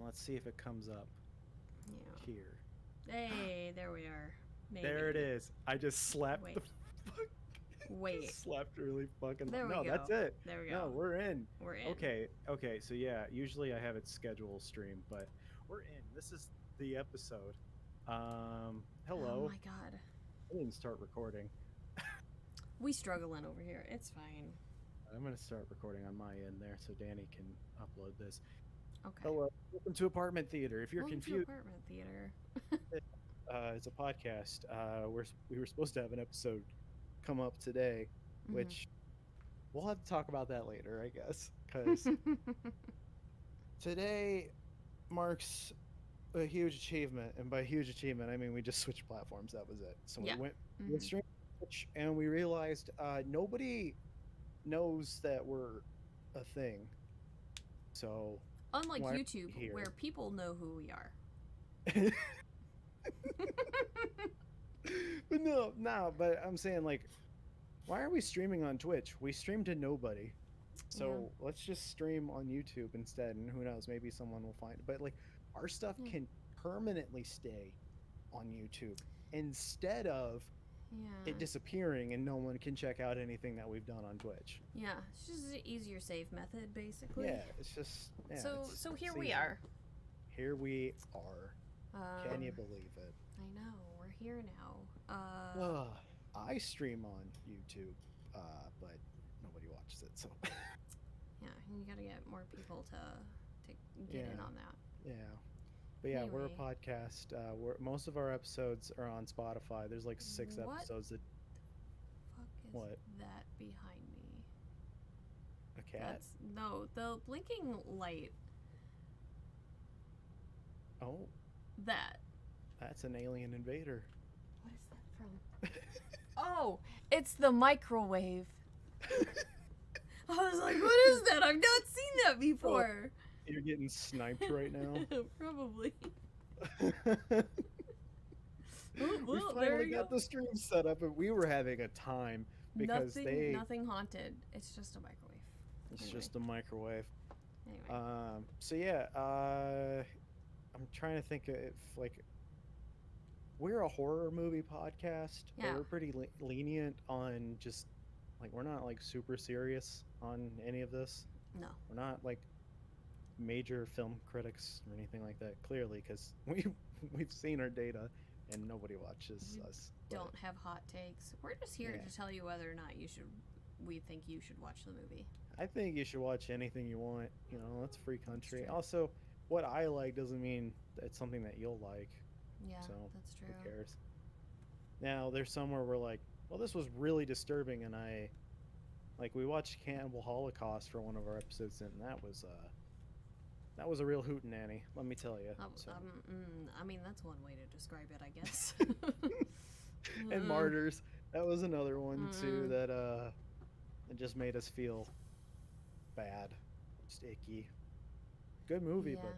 And let's see if it comes up Yeah. here. Hey, there we are. Maybe. There it is. I just slapped the Wait. fuck. Wait. Just slapped really fucking. There we No, that's go. it. There we No, go. we're in. We're in. Okay. So yeah, usually I have it schedule stream, but we're in. This is the episode. Oh Hello. my god. I didn't start recording. We struggling over here. It's fine. I'm gonna start recording on my end there, so Danny can upload this. Okay. Hello. Welcome to Apartment Theater. If you're Welcome to confused, apartment theater. it's a podcast. We were supposed to have an episode come up today, Mm-hmm. which we'll have to talk about that later, I guess, because today marks a huge achievement, and by huge achievement, I mean we just switched platforms. That was it. So Yeah. we went Mm-hmm. straight to Twitch, and we realized nobody knows that we're a thing. So Unlike why are we YouTube, here? where people know who we are. But no. But I'm saying like, why are we streaming on Twitch? We stream to nobody. Yeah. So let's just stream on YouTube instead, and who knows, maybe someone will find it. But like, our stuff Yeah. can permanently stay on YouTube instead of Yeah. it disappearing and no one can check out anything that we've done on Twitch. Yeah. It's just an easier save method, basically. Yeah, it's just So here it's we easy. are. Here we are. Can you Um, believe it? I know. We're here now. I stream on YouTube, but nobody watches it, so Yeah, you gotta get more people to get in yeah, on that. yeah. But yeah, we're a Anyway, podcast. Most of our episodes are on Spotify. There's like 6 what episodes that fuck is what that behind me? a cat. That's no, the blinking light. Oh, That. that's an alien invader. What is that from? Oh, it's the microwave. I was like, what is that? I've not seen that before. You're getting sniped right now. Probably. We Well, there finally you got go. the stream set up, and we were having a time because Nothing haunted. It's just a microwave. it's Anyway. just a microwave. Anyway. So yeah, I'm trying to think if like we're a horror movie podcast, but Yeah. we're pretty lenient on just like we're not like super serious on any of this. No. We're not like major film critics or anything like that. Clearly, because we've seen our data and nobody watches You us. don't have hot takes. We're just here Yeah. to tell you whether or not we think you should watch the movie. I think you should watch anything you want. You know, that's free country. true. Also, what I like doesn't mean it's something that you'll like. Yeah, So that's true. who cares? Now there's somewhere we're like, well, this was really disturbing, and we watched Cannibal Holocaust for one of our episodes, and that was a real hootenanny. Let me tell you. So. I mean, that's one way to describe it, I guess. And Martyrs, that was another one too Mm. that it just made us feel bad, just icky. Good movie, Yeah. but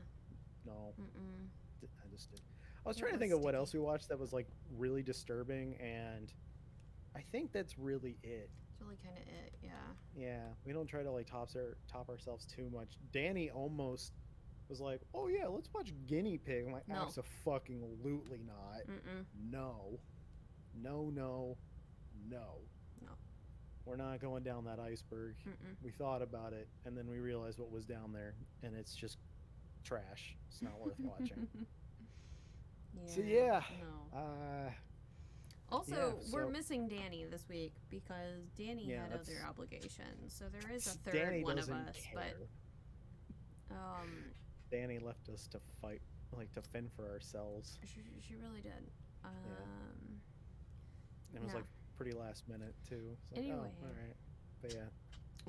no, Mm-mm. I just did. I was It trying to was think of what sticky. else we watched that was like really disturbing, and I think that's really it. It's really kind of it, yeah. Yeah, we don't try to like top ourselves too much. Danny almost was like, "Oh yeah, let's watch Guinea Pig." I'm like, No. "Absolutely not. Mm-mm. No, no, no, no. No. We're not going down that iceberg." Mm-mm. We thought about it, and then we realized what was down there, and it's just trash. It's not worth watching. So yeah, No. uh, Also, yeah, we're so- missing Danny this week because Danny Yeah, had that's- other obligations. So there is a third Danny one of doesn't us, care. but Danny left us to fight, like to fend for ourselves. she really did. It was Yeah. like pretty last minute too. It's like, Anyway. oh, all right, but yeah,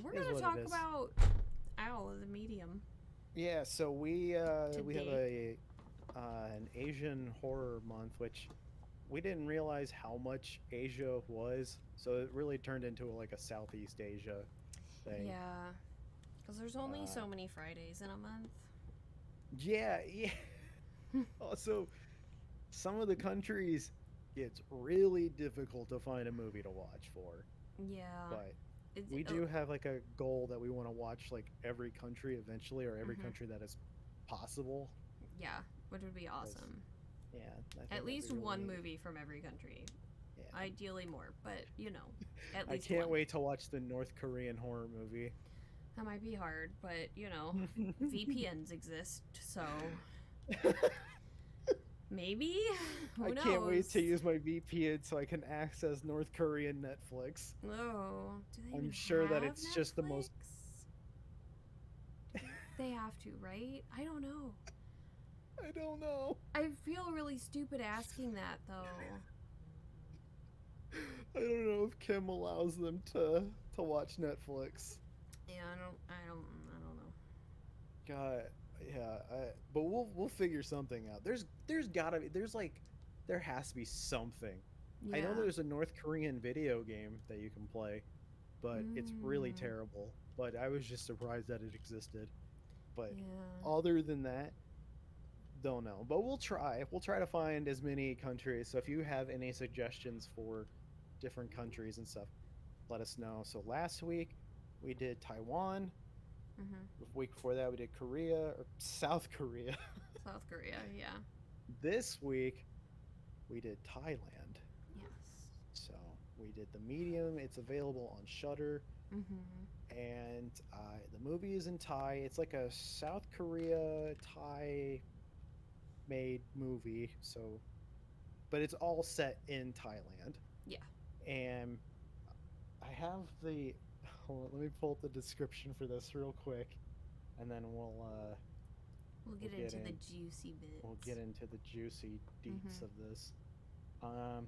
We're It is gonna what it talk is. about the medium. yeah. So we have Today. an Asian horror month, which we didn't realize how much Asia was. So it really turned into like a Southeast Asia thing. Yeah, because there's only Uh, so many Fridays in a month. Yeah. Also, some of the countries, it's really difficult to find a movie to watch for. Yeah, But It's- we oh, do have like a goal that we want to watch like every country eventually, or every Mhm. country that is possible. Yeah, which would be 'Cause, awesome. yeah, I think At that'd be least really one neat. movie from every country. Yeah. Ideally more, but at I least can't one. wait to watch the North Korean horror movie. That might be hard, but VPNs exist, so maybe? I Who can't wait knows? to use my VPN so I can access North Korean Netflix. Oh, do they I'm even sure that have it's just the Netflix? most. They have to, right? I don't know. I don't know. I feel really stupid asking that though. I don't know if Kim allows them to watch Netflix. Yeah, I don't know. God, yeah. But we'll figure something out. There's gotta be there has to be something. I know Yeah. there's a North Korean video game that you can play, but it's really Mm, terrible. But I was just surprised that it existed. But yeah. other than that, don't know. But we'll try. We'll try to find as many countries. So if you have any suggestions for different countries and stuff, let us know. So last week we did Taiwan. Mhm. The week before that we did Korea or South Korea. South Korea, yeah. This week we did Thailand. Yes. So we did the medium. It's available on Shutter, Mhm. and the movie is in Thai. It's like a South Korea Thai made movie. So, but it's all set in Thailand. Yeah. And I have the. Hold on, let me pull up the description for this real quick, and then We'll we'll get get into the in juicy we'll bits. get into the juicy deets Mhm. of this. Um,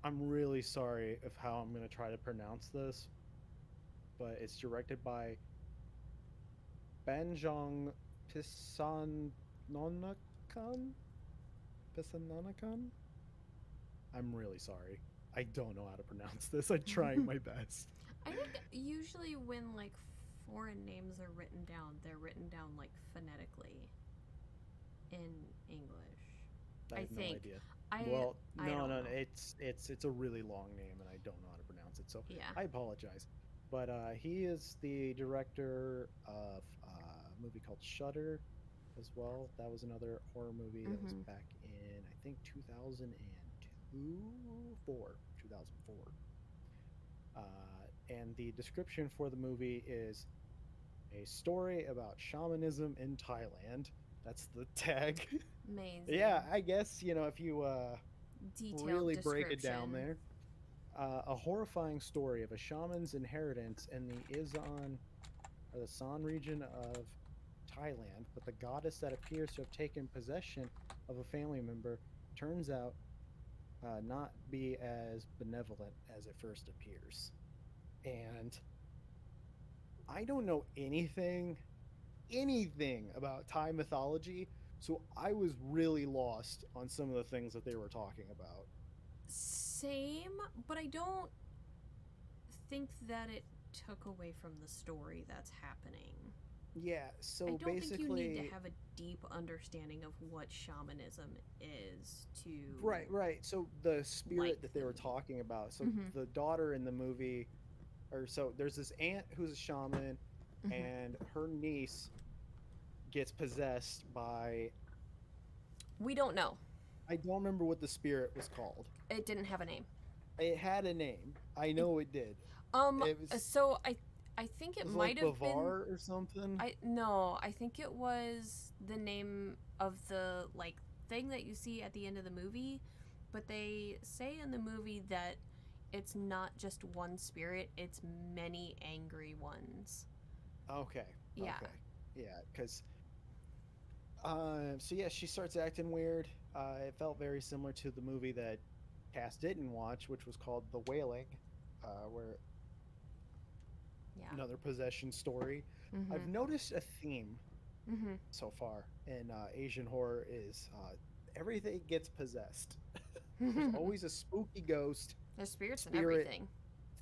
I'm really sorry of how I'm gonna try to pronounce this, but it's directed by Banjong Pisanthanakun. Pisanthanakun. I'm really sorry. I don't know how to pronounce this. I'm trying my best. I think usually when like foreign names are written down, they're written down like phonetically in English. I I have no think. idea. I Well, I no, don't no, know. it's a really long name, and I don't know how to pronounce it. So Yeah. I apologize. But he is the director of a movie called Shutter, as well. That was another horror movie that was Mhm. back in I think 2004. And the description for the movie is a story about shamanism in Thailand. That's the tag. Yeah, Amazing. I guess if you Detailed really break it down description. there. A horrifying story of a shaman's inheritance in the Izan or the San region of Thailand, but the goddess that appears to have taken possession of a family member turns out not be as benevolent as it first appears. And I don't know anything about Thai mythology, so I was really lost on some of the things that they were talking about. Same, but I don't think that it took away from the story that's happening. Yeah, I so don't think you need to basically, have a deep understanding of what shamanism is to right. So the spirit like that they the were movie. talking about, so Mhm. the daughter in the movie, or so there's this aunt who's a shaman, Mhm. and her niece gets possessed by, We don't know. I don't remember what the spirit was called. It didn't have a name. It had a name. I It, know it did. um It was so I think it it was might like have been Bavar or something. I no, I think it was the name of the like thing that you see at the end of the movie, but they say in the movie that it's not just one spirit, it's many angry ones. Okay, Yeah. okay, yeah, because so yeah, she starts acting weird. It felt very similar to the movie that Cass didn't watch, which was called The Wailing, where Yeah. another possession story. I've Mhm. noticed a theme Mhm. so far in Asian horror is everything gets possessed. There's always a spooky ghost, There's spirits and spirit everything.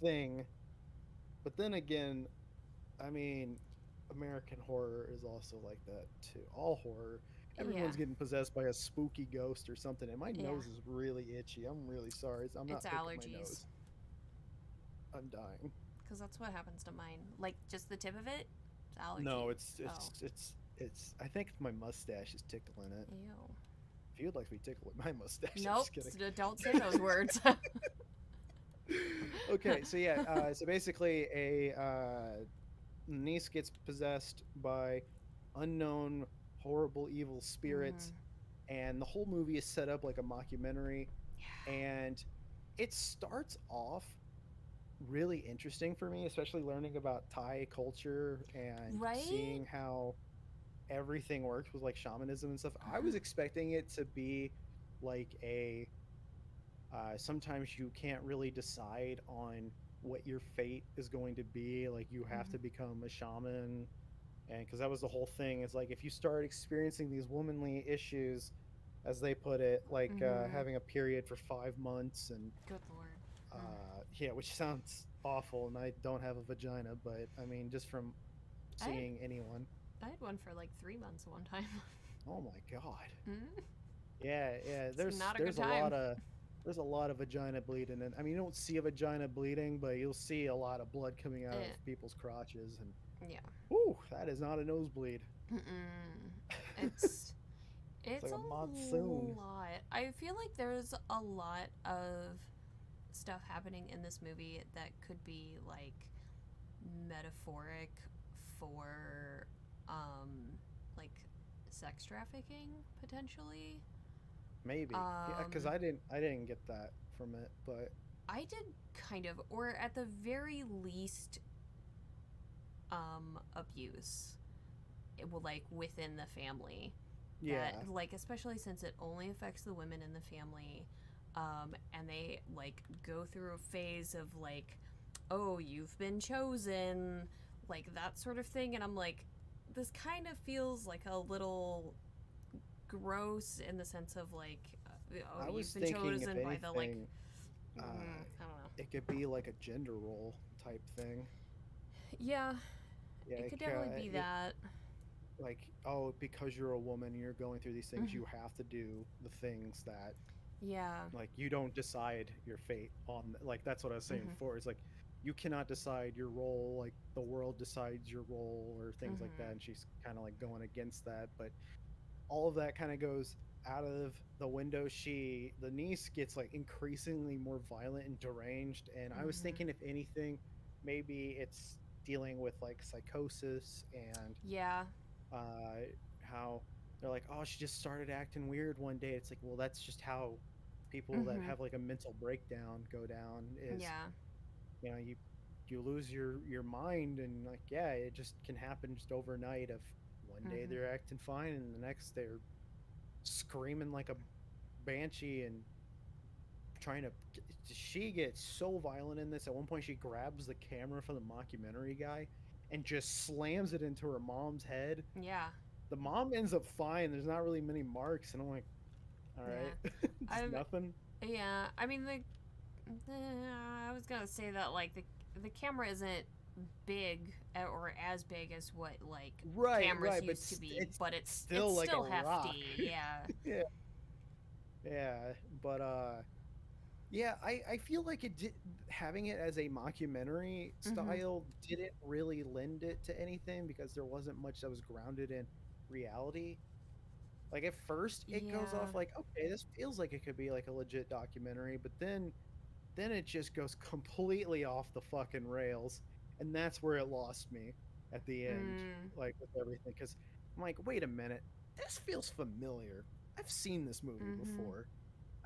thing, but then again, I mean, American horror is also like that too. All horror, Yeah. everyone's getting possessed by a spooky ghost or something. And my Yeah. nose is really itchy. I'm really sorry. I'm It's not picking my allergies. nose. I'm dying. Because that's what happens to mine. Like, just the tip of it? It's No, allergy. it's Oh. it's it's It's. I think my mustache is tickling it. Ew. If you'd like to be tickled with my mustache, I'm Nope. just kidding. Don't say those words. Okay, so yeah, so basically, a niece gets possessed by unknown, horrible, evil spirits, Mm. and the whole movie is set up like a mockumentary, Yeah. and it starts off really interesting for me, especially learning about Thai culture and Right? seeing how everything works with like shamanism and stuff. I was Uh-huh. expecting it to be like a sometimes you can't really decide on what your fate is going to be. Like you have Mhm. to become a shaman, and because that was the whole thing. Is like if you start experiencing these womanly issues, as they put it, like Mhm. having a period for 5 months, and Good lord. Mm. yeah, which sounds awful. And I don't have a vagina, but I mean, just from I had seeing anyone, I had one for like 3 months one time. oh my god. Mm. Yeah, yeah. It's not a good There's time. a lot of vagina bleeding, and I mean you don't see a vagina bleeding, but you'll see a lot of blood coming out of Eh, people's crotches, and yeah. whoo, that is not a nosebleed. Mm-mm. It's It's it's like a a monsoon. lot. I feel like there's a lot of stuff happening in this movie that could be like metaphoric for like sex trafficking potentially. Maybe, yeah, because Um I didn't get that from it, but I did kind of, or at the very least abuse. It will like within the family, that yeah, like especially since it only affects the women in the family, and they like go through a phase of like, oh, you've been chosen, like that sort of thing, and I'm like, this kind of feels like a little gross in the sense of like, oh, I you've was been thinking if chosen by the like, anything, I don't know. it could be like a gender role type thing. Yeah, Yeah, it could definitely be that. like oh, because you're a woman and you're going through these things, Hmm. you have to do the things that Yeah. like you don't decide your fate on like that's what I was saying Hmm. before. It's like you cannot decide your role, like the world decides your role or things like that, Hmm. and she's kind of like going against that, but all of that kind of goes out of the window. The niece gets like increasingly more violent and deranged, and I was Hmm. thinking if anything maybe it's dealing with like psychosis and Yeah. uh, how they're like, oh, she just started acting weird one day. It's like, well, that's just how people that Hmm. have like a mental breakdown go down. Is Yeah. you you lose your mind, and like yeah, it just can happen just overnight. Of one day Hmm. they're acting fine, and the next they're screaming like a banshee and trying to. She gets so violent in this. At one point, she grabs the camera from the mockumentary guy and just slams it into her mom's head. Yeah. The mom ends up fine. There's not really many marks, and I'm like, all Yeah. right, just I've nothing. yeah. I mean I was gonna say that like the camera isn't big, or as big as what like Right, cameras right, but used to be, it's but it's still like a still rock. hefty. Yeah. Yeah, yeah, but yeah, I feel like it did having it as a mockumentary Mhm. style didn't really lend it to anything because there wasn't much that was grounded in reality. Like at first it goes Yeah. off like, okay, this feels like it could be like a legit documentary, but then it just goes completely off the fucking rails, and that's where it lost me at the end, Mm. like with everything, because I'm like, wait a minute, this feels familiar. I've seen this movie Mhm. before.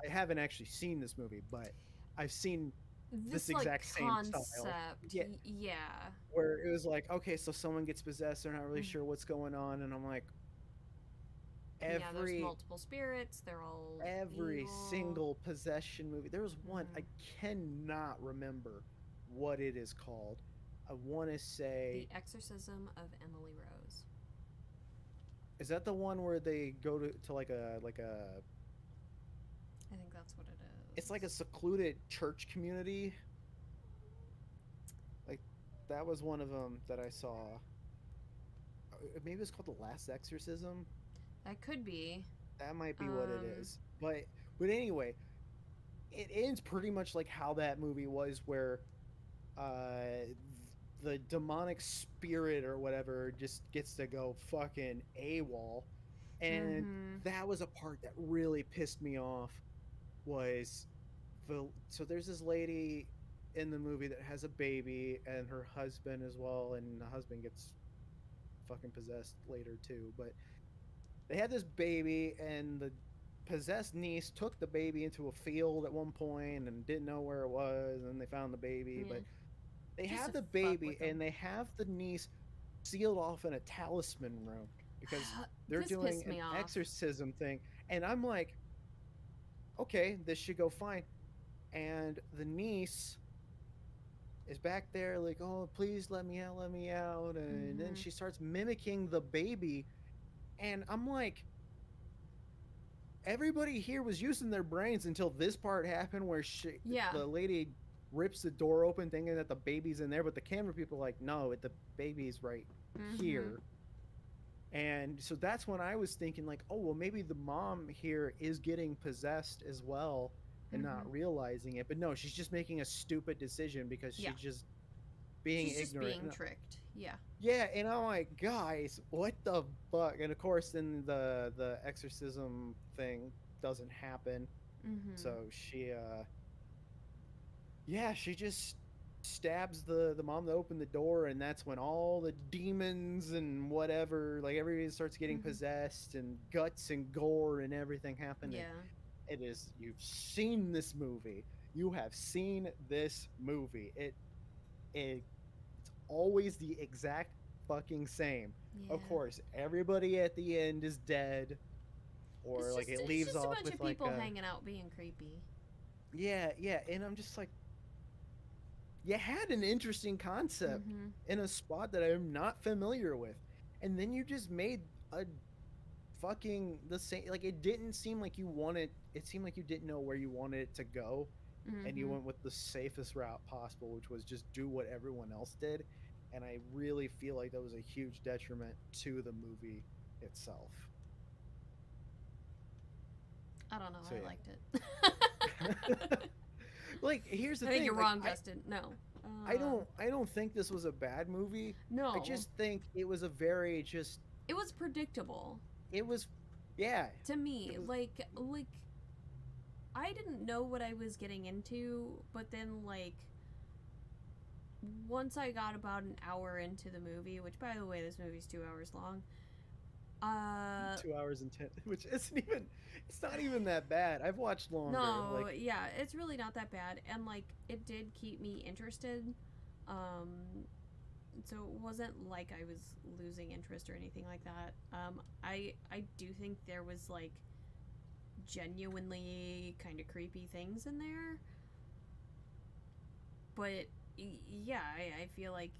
I haven't actually seen this movie, but I've seen this This like exact same style. concept. Yeah, Yeah. where it was like, okay, so someone gets possessed, they're not really Mhm. sure what's going on, and I'm like, Yeah. There's every multiple spirits. They're all every evil. single possession movie. There was one I Mhm. cannot remember what it is called. I want to The say, Exorcism of Emily Rose. is that the one where they go to like a I think that's what it it's like a is. secluded church community? Like that was one of them that I saw. Maybe it's called The Last Exorcism. That could be. That might be what it Um. is. But anyway, it ends pretty much like how that movie was, where uh the demonic spirit or whatever just gets to go fucking AWOL. And Mm-hmm. that was a part that really pissed me off was so there's this lady in the movie that has a baby and her husband as well, and the husband gets fucking possessed later too. But they had this baby, and the possessed niece took the baby into a field at one point and didn't know where it was, and they found the baby. Yeah. But they Just have to the fuck baby with and them. they have the niece sealed off in a talisman room because they're This doing pissed an me off. exorcism thing. And I'm like, okay, this should go fine. And the niece is back there like, oh, please let me out. And then Mm-hmm. she starts mimicking the baby. And I'm like, everybody here was using their brains until this part happened where Yeah. the lady rips the door open thinking that the baby's in there, but the camera people are like, no, the baby's right Mm-hmm. here. And so that's when I was thinking, like, oh, well, maybe the mom here is getting possessed as well and Mm-hmm. not realizing it. But no, she's just making a stupid decision because Yeah. she's just being She's just ignorant. being tricked. Yeah. Yeah, and I'm like, guys, what the fuck? And of course, then the exorcism thing doesn't happen. Mm-hmm. So yeah, she just stabs the mom to open the door, and that's when all the demons and whatever, like everybody starts getting Mm-hmm. possessed and guts and gore and everything happen. And Yeah. it is, you've seen this movie. You have seen this movie. It it's always the exact fucking same. Of Yeah. course, everybody at the end is dead, or like it It's leaves just a off bunch with of like people a hanging out being creepy. yeah, and I'm just like, you had an interesting concept Mm-hmm. in a spot that I'm not familiar with, and then you just made a fucking the same. Like it didn't seem like you wanted. It seemed like you didn't know where you wanted it to go, and you Mm-hmm. went with the safest route possible, which was just do what everyone else did. And I really feel like that was a huge detriment to the movie itself. I don't know. So I liked yeah. it. Like here's the I think thing, you're like wrong, Justin. No. I don't think this was a bad movie. I No. just think it was a very just It was predictable it was yeah, to it me. was Like I didn't know what I was getting into, but then once I got about an hour into the movie, which by the way, this movie's 2 hours long. Uh, 2 hours and 10, which isn't even, it's not even that bad. I've watched longer. no, Like, yeah, it's really not that bad, and it did keep me interested. Um, so it wasn't like I was losing interest or anything like that. I do think there was genuinely kind of creepy things in there, but yeah, I feel like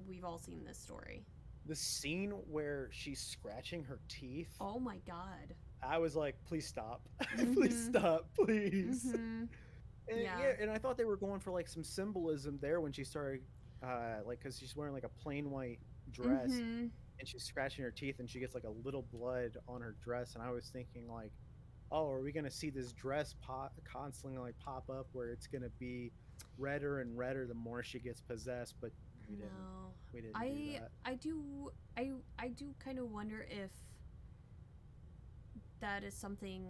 we've all seen this story. the scene where she's scratching her teeth, Oh my god. I was like, please stop. Please Mhm. stop, please. Mhm. And Yeah. yeah, and I thought they were going for like some symbolism there when she started, like, because she's wearing like a plain white dress Mhm. and she's scratching her teeth and she gets like a little blood on her dress. And I was thinking, like, oh, are we going to see this dress constantly like pop up where it's going to be redder and redder the more she gets possessed? But we didn't. No. We didn't do I that. I do I do kind of wonder if that is something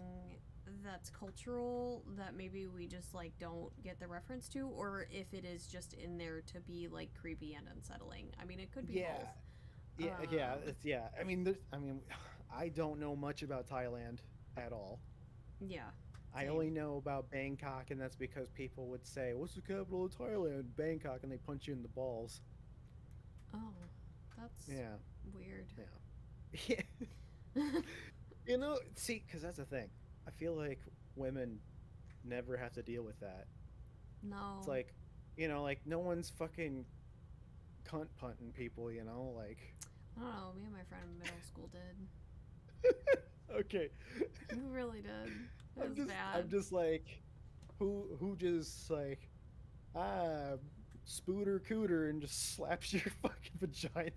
that's cultural that maybe we just don't get the reference to, or if it is just in there to be creepy and unsettling. I mean, it could be Yeah, both. yeah. It's yeah. I mean, I don't know much about Thailand at all. Yeah, I same. only know about Bangkok, and that's because people would say, "What's the capital of Thailand?" Bangkok, and they punch you in the balls. Oh, that's Yeah, weird. yeah, yeah. See, because that's the thing. I feel like women never have to deal with that. It's No. like, like no one's fucking cunt punting people. Like, I don't know. Me and my friend in middle school did. okay, We really did. It was I'm bad. just like, who just like spooter cooter and just slaps your fucking vagina.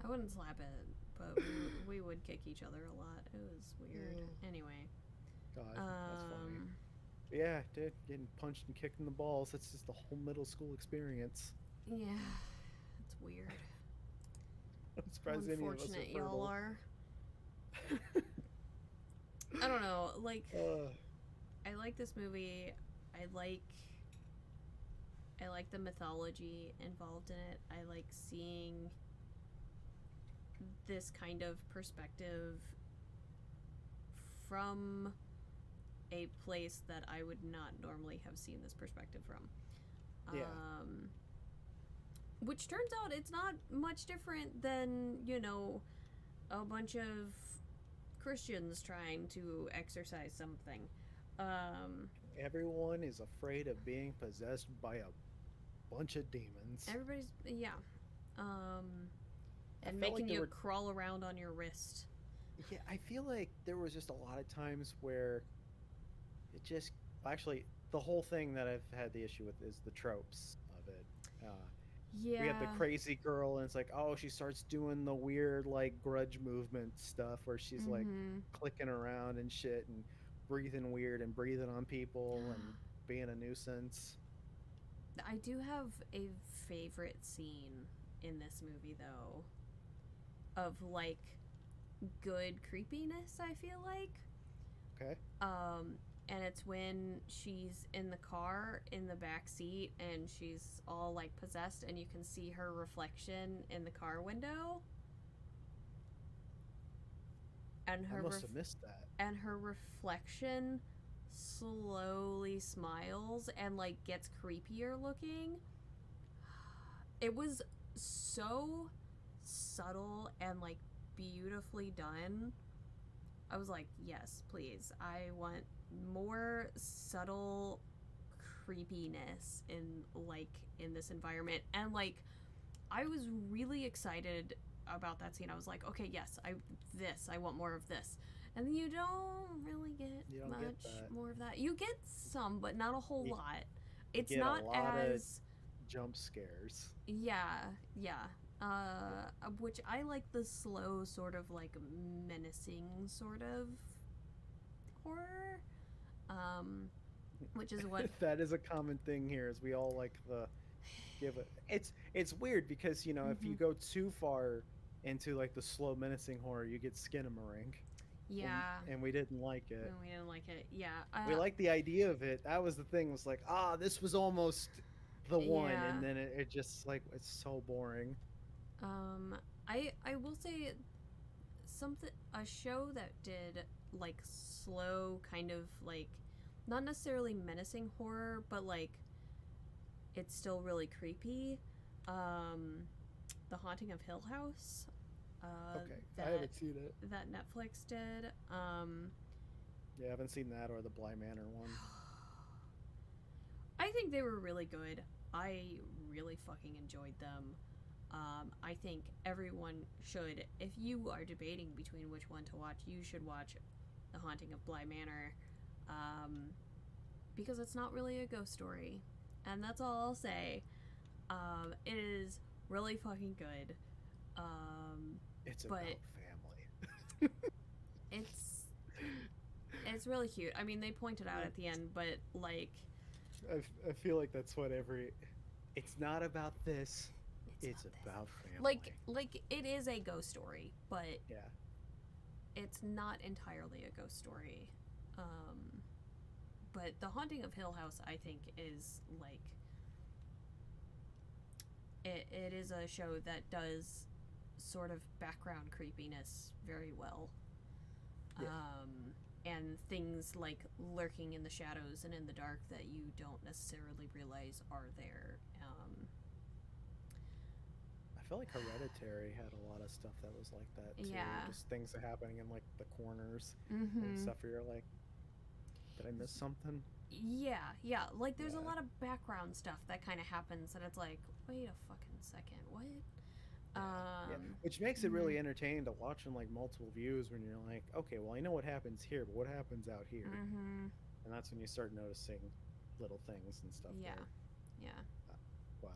I wouldn't slap it, but we would kick each other a lot. It was weird. Mm. Anyway, God, that's funny. um, Yeah, dude, getting punched and kicked in the balls. That's just the whole middle school experience. yeah. That's weird. I'm How surprised any of us unfortunate are y'all fertile. are. I don't know. Like, uh, I like this movie. I like I like the mythology involved in it. I like seeing this kind of perspective from a place that I would not normally have seen this perspective from. yeah. Which turns out it's not much different than, a bunch of Christians trying to exorcise something. Um, Everyone is afraid of being possessed by a bunch of demons. everybody's, yeah. Um, I and felt like making there you were, crawl around on your wrist. yeah, I feel like there was just a lot of times where it just, actually, the whole thing that I've had the issue with is the tropes of it. We have the Yeah. crazy girl, and it's like, oh, she starts doing the weird, like, grudge movement stuff where she's like Mm-hmm. clicking around and shit and breathing weird and breathing on people and being a nuisance. I do have a favorite scene in this movie, though, of like good creepiness, I feel like. Okay. Um, and it's when she's in the car in the back seat and she's all like possessed, and you can see her reflection in the car window. And I her must have missed that. and her reflection slowly smiles and like gets creepier looking. It was so subtle and like beautifully done. I was like, yes, please. I want more subtle creepiness in this environment. And like I was really excited about that scene. I was like, okay, yes, I want more of this. And then you don't really get You don't get much that. more of that. You get some, but not a whole You, lot. you It's get a not lot of as jump scares. yeah, yeah. Which I like the slow sort of like menacing sort of horror. Um, which is what That is a common thing here, is we all like the give it. It's weird because if you mm-hmm. go too far into like the slow menacing horror, you get Skinamarink, Yeah, and we didn't like no, it. we didn't like it. Yeah. We liked the idea of it. That was the thing. Was like, this was almost the one, Yeah. and then it just like it's so boring. Um, I will say something a show that did like slow kind of like not necessarily menacing horror, but like it's still really creepy. Um, The Haunting of Hill House. Okay, I That haven't seen it. that Netflix did. Yeah, I haven't seen that or the Bly Manor one. I think they were really good. I really fucking enjoyed them. I think everyone should, if you are debating between which one to watch, you should watch The Haunting of Bly Manor, um, because it's not really a ghost story, and that's all I'll say. It is really fucking good, It's but about family. it's it's really cute. I mean, they pointed out at the end, but like I feel like that's what every. It's not about this. it's It's about this. about family. Like it is a ghost story, but Yeah. it's not entirely a ghost story. Um, but The Haunting of Hill House, I think, is like it is a show that does sort of background creepiness very well. Yeah. And things like lurking in the shadows and in the dark that you don't necessarily realize are there. I feel like Hereditary had a lot of stuff that was like that too. Yeah. Just things that happening in like the corners and Mm-hmm. stuff where you're like, did I miss something? Yeah, yeah. Like there's a Yeah. lot of background stuff that kind of happens, and it's like, wait a fucking second, what? Yeah. Yeah. Which makes it really entertaining to watch in like multiple views when you're like, okay, well I know what happens here, but what happens out here? Mm-hmm. And that's when you start noticing little things and stuff Yeah, there. yeah. But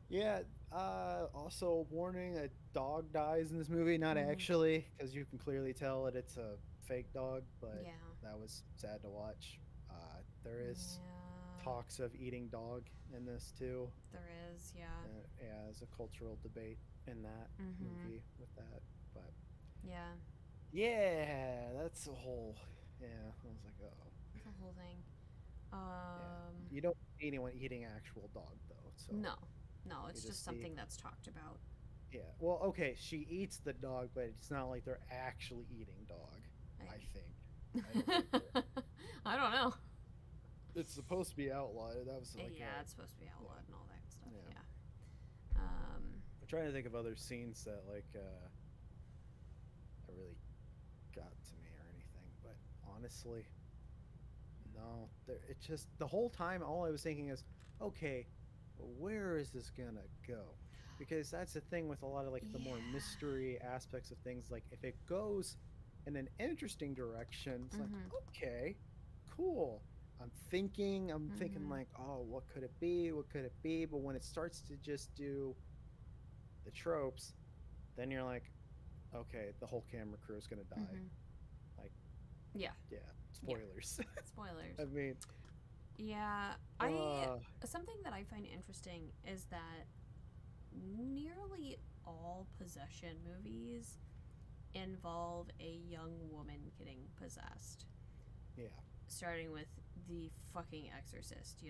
yeah, also warning, a dog dies in this movie. Not Mm-hmm. actually, because you can clearly tell that it's a fake dog, but Yeah. that was sad to watch. There is Yeah. talks of eating dog in this too, there is, yeah. as a cultural debate in that Mm-hmm. movie with that. But Yeah, yeah, that's a whole. Yeah, I was like, oh, that's the whole thing. yeah. Um, You don't see anyone eating actual dog though, so no, no, you it's just just see. something that's talked about. Yeah, well, okay, she eats the dog, but it's not like they're actually eating dog. I I, think. I don't think they're. I don't know. It's supposed to be outlawed. That was like Yeah, a. it's supposed to be Yeah, outlawed and all that stuff. yeah. Yeah. Um, I'm trying to think of other scenes that that really got to me or anything, but honestly, no. It's just the whole time. All I was thinking is, okay, where is this gonna go? Because that's the thing with a lot of like the yeah. more mystery aspects of things. Like if it goes in an interesting direction, it's like, Mhm. okay, cool. I'm thinking Mhm. like, oh, what could it be? What could it be? But when it starts to just do the tropes, then you're like, okay, the whole camera crew is gonna die. Mhm. Like, Yeah. yeah, Yeah. spoilers. Spoilers. I mean, Yeah. I uh, something that I find interesting is that nearly all possession movies involve a young woman getting possessed. yeah. Starting with the fucking Exorcist,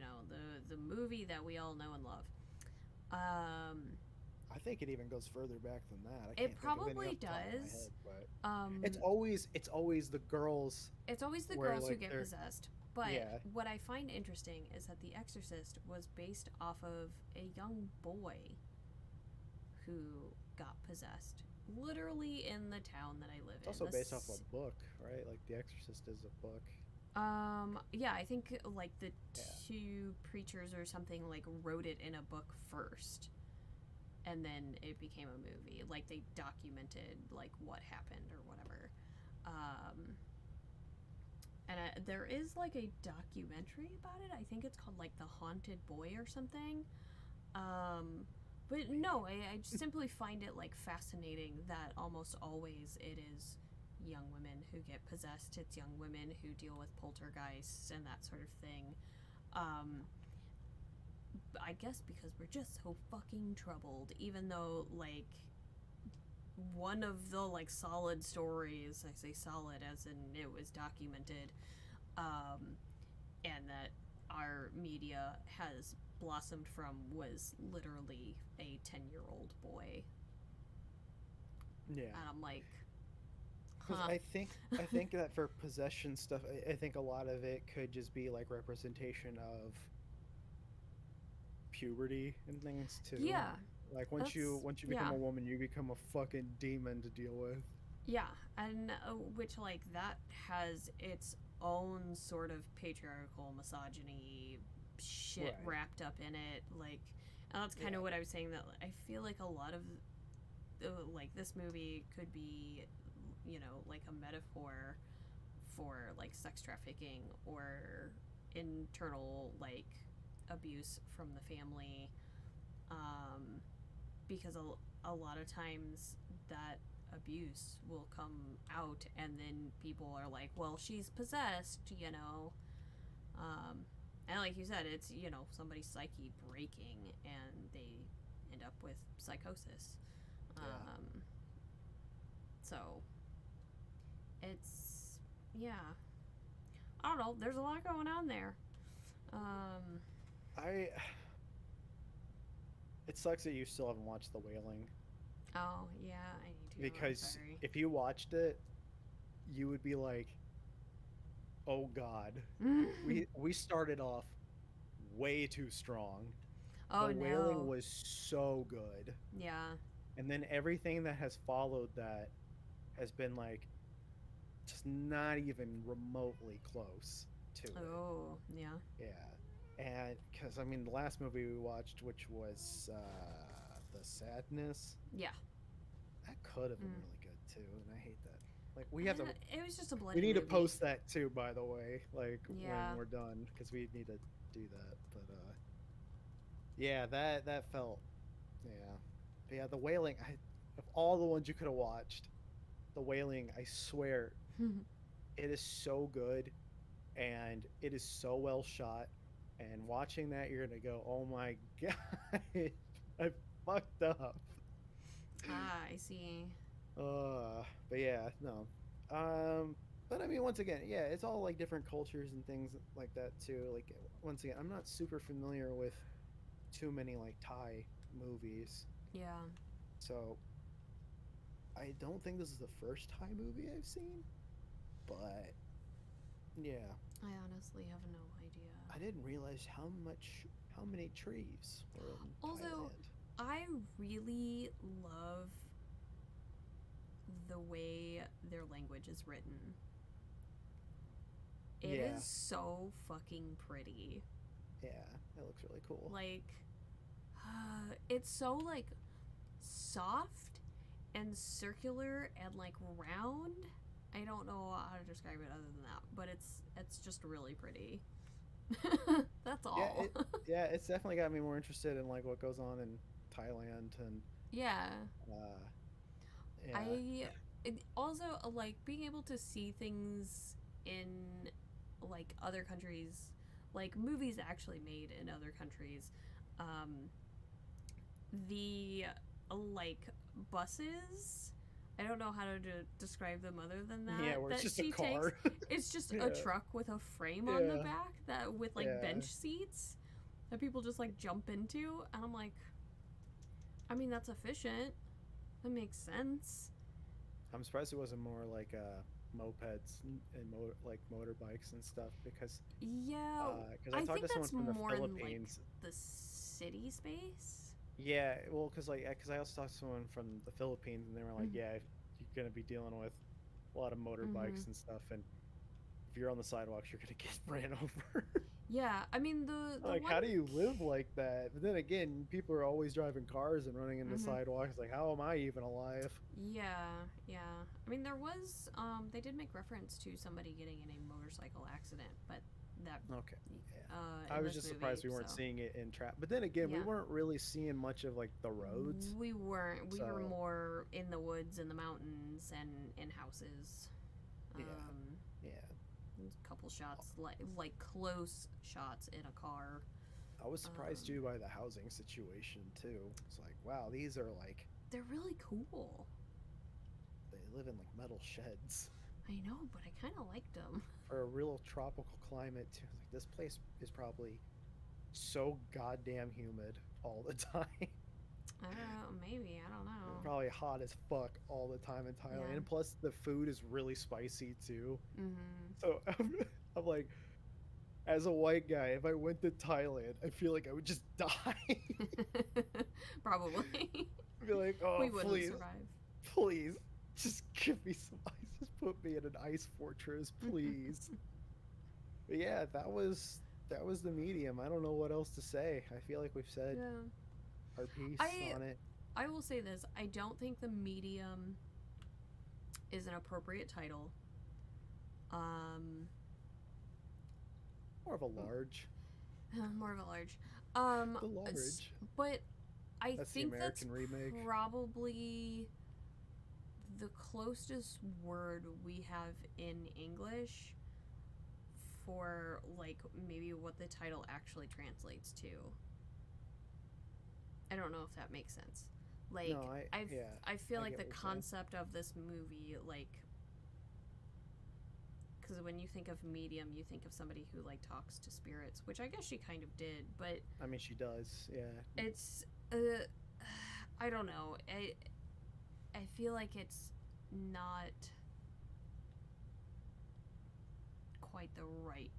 the movie that we all know and love. Um, I think it even goes further back than that. I it can't think of any probably off the top of my does. head, but it's Um, always the girls it's always the where girls who like get they're possessed. But yeah, what I find interesting is that The Exorcist was based off of a young boy who got possessed, literally in the town that I live it's in. also based off a book, right? Like The Exorcist is a book. Yeah, I think like the Yeah. two preachers or something like wrote it in a book first, and then it became a movie. Like they documented like what happened or whatever. Um, and there is like a documentary about it. I think it's called like The Haunted Boy or something. Um, but no, I just simply find it like fascinating that almost always it is young women who get possessed. It's young women who deal with poltergeists and that sort of thing. Um, I guess because we're just so fucking troubled, even though like one of the like solid stories, I say solid as in it was documented, um, and that our media has blossomed from was literally a 10-year-old boy. Yeah. And I'm like, Because huh. I think that for possession stuff, I think a lot of it could just be like representation of puberty and things too. Yeah, Like that's, once you become yeah. a woman, you become a fucking demon to deal with. Yeah, and which, like, that has its own sort of patriarchal misogyny shit Right. wrapped up in it. Like, and that's kind Yeah. of what I was saying, that I feel like a lot of, like, this movie could be, like a metaphor for, like, sex trafficking or internal, like, abuse from the family. Um, because a lot of times that abuse will come out and then people are like, well, she's possessed. um, and like you said, it's somebody's psyche breaking and they end up with psychosis. Yeah. um, so it's, yeah, I don't know, there's a lot going on there. um, I It sucks that you still haven't watched The Wailing oh yeah, I need to, I'm because sorry. if you watched it, you would be like, "Oh God, we started off way too strong. The Oh Wailing no. was so good, Yeah. and then everything that has followed that has been like just not even remotely close to it." Oh yeah. Yeah, and because I mean, the last movie we watched, which was The Sadness, Yeah. that could have been Mm. really good too, and I hate that. Like we have to, It was just a we bloody need to movie. post that too, by the way, like when Yeah. we're done, because we need to do that. But yeah, that felt yeah, but yeah. The Wailing, of all the ones you could have watched, The Wailing, I swear, it is so good, and it is so well shot. And watching that, you're gonna go, "Oh my god, I fucked up." Ah, I see. But yeah, no. Um, but I mean, once again, yeah, it's all like different cultures and things like that too. Like once again, I'm not super familiar with too many like Thai movies, Yeah, so I don't think this is the first Thai movie I've seen. But yeah, I honestly have no idea. I didn't realize how many trees were in Also, Thailand. I really love the way their language is written. It Yeah, is so fucking pretty. yeah, that looks really cool. Like, it's so like soft and circular and like round. I don't know how to describe it other than that, but it's just really pretty. That's Yeah, all. yeah, it's definitely got me more interested in like what goes on in Thailand and Yeah. uh yeah. I also like being able to see things in like other countries, like movies actually made in other countries. Um, the like buses. I don't know how to describe them other than Yeah, that. where it's That just a she takes. car. It's just a Yeah. truck with a frame on the Yeah. back that with like Yeah. bench seats that people just like jump into, and I'm like, I mean that's efficient. That makes sense. I'm surprised it wasn't more like mopeds and like motorbikes and stuff Yeah, because I I talked think to someone that's from the more in like Philippines. the city space. Yeah, well, because I also talked to someone from the Philippines and they were like, Mm-hmm. yeah, you're gonna be dealing with a lot of Mm-hmm. motorbikes and stuff, and if you're on the sidewalks, you're gonna get ran over. Yeah, I mean the Like, one. how do you live like that? But then again, people are always driving cars and running into Mm-hmm. sidewalks. Like, how am I even alive? Yeah, yeah. I mean there was they did make reference to somebody getting in a motorcycle accident, but that Okay, yeah. I in was this just movie, surprised we so weren't seeing it in trap. But then again, we yeah. weren't really seeing much of like the roads. We weren't. We were So more in the woods, in the mountains, and in houses. yeah, Um, yeah. a couple shots, like close shots in a car. I was surprised Um, too by the housing situation too. It's like, wow, these are like they're really cool. they live in like metal sheds I know, but I kind of liked them. for a real tropical climate too. Like this place is probably so goddamn humid all the time. I don't know. Maybe I don't know. Probably hot as fuck all the time in Yeah. Thailand. And plus, the food is really spicy too. Mhm. So I'm like, as a white guy, if I went to Thailand, I feel like I would just die. Probably. I'd be like, We oh, wouldn't please, survive. please, just give me some ice. Just put me in an ice fortress, please. But yeah, that was the medium. I don't know what else to say. I feel like we've said Yeah. our piece I on it. I will say this. I don't think the medium is an appropriate title. Um, More of a large. more of a large. The large. But I That's the think that's American remake. probably the closest word we have in English for like maybe what the title actually translates to. I don't know if that makes sense. Like No, yeah, I feel I like get the what you're saying. concept of this movie like because when you think of medium, you think of somebody who like talks to spirits, which I guess she kind of did, but I mean, she does. Yeah. it's I don't know. I feel like it's not quite the right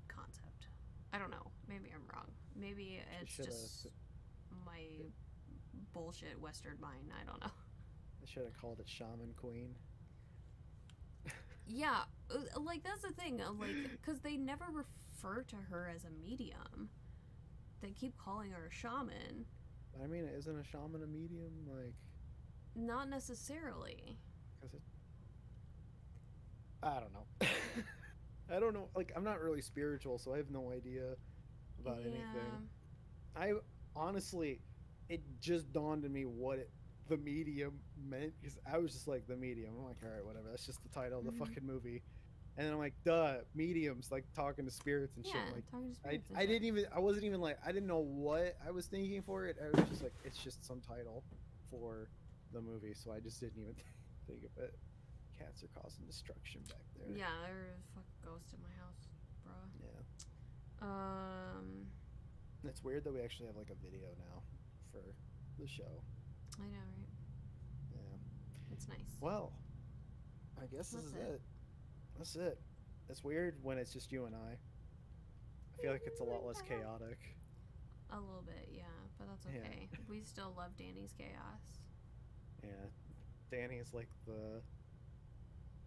concept. I don't know. Maybe I'm wrong. Maybe She it's should have. just my bullshit Western mind. I don't know. They should have called it Shaman Queen. Yeah, like that's the thing. Like, because they never refer to her as a medium. They keep calling her a shaman. I mean, isn't a shaman a medium? Like, Not necessarily. because it. I don't know. I don't know. Like, I'm not really spiritual, so I have no idea about anything. Yeah. I honestly, it just dawned on me what the medium meant because I was just like the medium. I'm like, all right, whatever. That's just the title of the Mm-hmm. fucking movie. And then I'm like, duh, mediums, like talking to spirits and shit. Yeah, Like, talking to I, spirits and I shit. didn't even, I wasn't even like, I didn't know what I was thinking for it. I was just like, it's just some title for the movie. So I just didn't even think of it. Cats are causing destruction back there. Yeah, there's a fucking ghost in my house, bruh. Yeah. Um, It's weird that we actually have like a video now for the show. I know, right? Yeah. It's nice. Well, I guess this That's is it. it. That's it. It's weird when it's just you and I. I feel like it's a lot less chaotic. A little bit, yeah, but that's Yeah. okay. We still love Danny's chaos. Yeah. Danny is like the.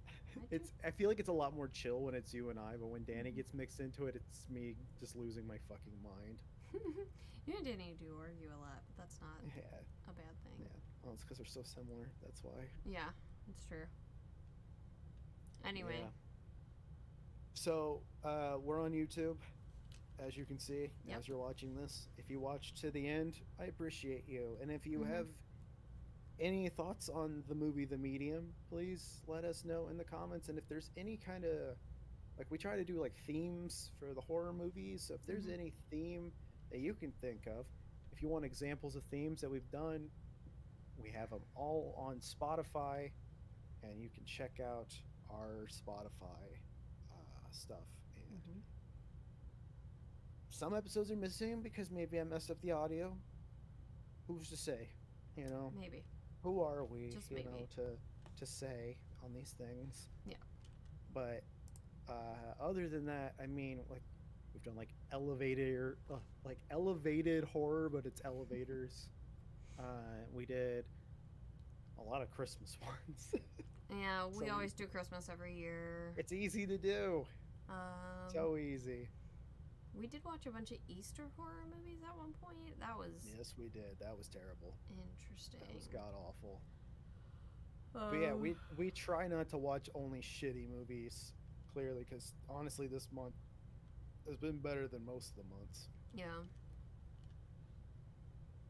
I do. It's. I feel like it's a lot more chill when it's you and I, but when Danny gets mixed into it, it's me just losing my fucking mind. You and Danny do argue a lot, but that's not Yeah. a bad thing. Yeah. Well, it's because they're so similar. That's why. Yeah, it's true. Anyway. Yeah. So we're on YouTube, as you can see, Yep. as you're watching this. If you watch to the end, I appreciate you. And if you Mhm. have any thoughts on the movie The Medium, please let us know in the comments. And if there's any kind of, like, we try to do like themes for the horror movies. So if there's Mhm. any theme that you can think of, if you want examples of themes that we've done, we have them all on Spotify, and you can check out our Spotify stuff. And Mhm. some episodes are missing because maybe I messed up the audio. Who's to say? You know, Maybe. who are we? Just You maybe. know, to say on these things. Yeah. But other than that, I mean, like we've done like elevated horror, but it's elevators. We did a lot of Christmas ones. Yeah, we So always do Christmas every year. it's easy to do. Um, So easy. we did watch a bunch of Easter horror movies at one point. That was Yes, we did. That was terrible. interesting. That was god awful. But yeah, we try not to watch only shitty movies, clearly, because honestly, this month has been better than most of the months. Yeah.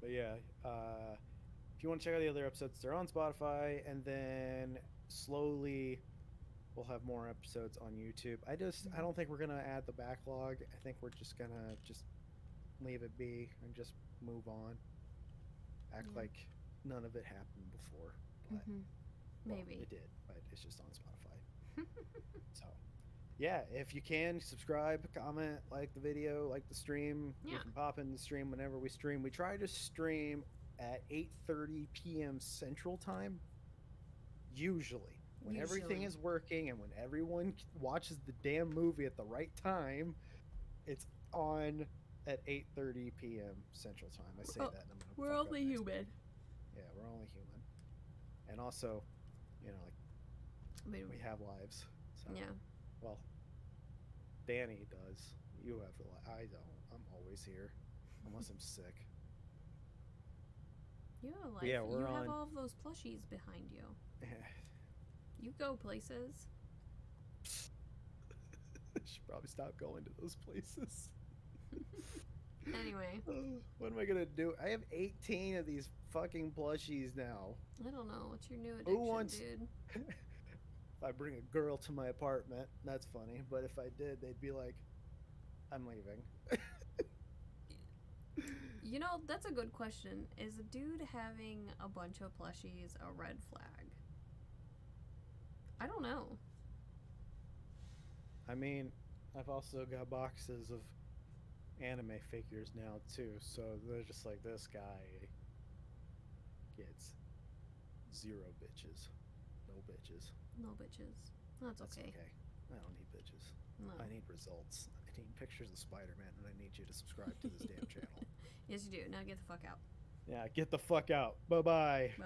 But yeah, if you want to check out the other episodes, they're on Spotify, and then slowly we'll have more episodes on YouTube. I don't think we're gonna add the backlog. I think we're just gonna just leave it be and just move on. Act Yeah. like none of it happened before, but Mhm. well, Maybe. it did. But it's just on Spotify. So yeah, if you can subscribe, comment, like the video, like the stream. You Yeah. can pop in the stream whenever we stream. We try to stream at 8:30 p.m. Central Time. Usually, when everything Usually. is working and when everyone watches the damn movie at the right time, it's on at 8:30 p.m. Central Time. I say Oh, that and I'm gonna we're fuck up only next human. week. Yeah, we're only human. And also, you know, like I mean, we have lives. So yeah. well, Danny does. You have I don't. I'm always here, unless I'm sick. You have a life. Yeah, You we're have on. all of those plushies behind you. You go places. Should probably stop going to those places. Anyway, What am I gonna do? I have 18 of these fucking plushies now. I don't know. What's your new addiction, wants- dude? If I bring a girl to my apartment, that's funny. But if I did, they'd be like, "I'm leaving." You know, that's a good question. Is a dude having a bunch of plushies a red flag? I don't know. I mean, I've also got boxes of anime figures now too, so they're just like, this guy gets zero bitches, no bitches. No bitches. That's okay. I don't need bitches. No. I need results. I need pictures of Spider-Man, and I need you to subscribe to this damn channel. Yes, you do. Now get the fuck out. Yeah, get the fuck out. Bye bye. Bye.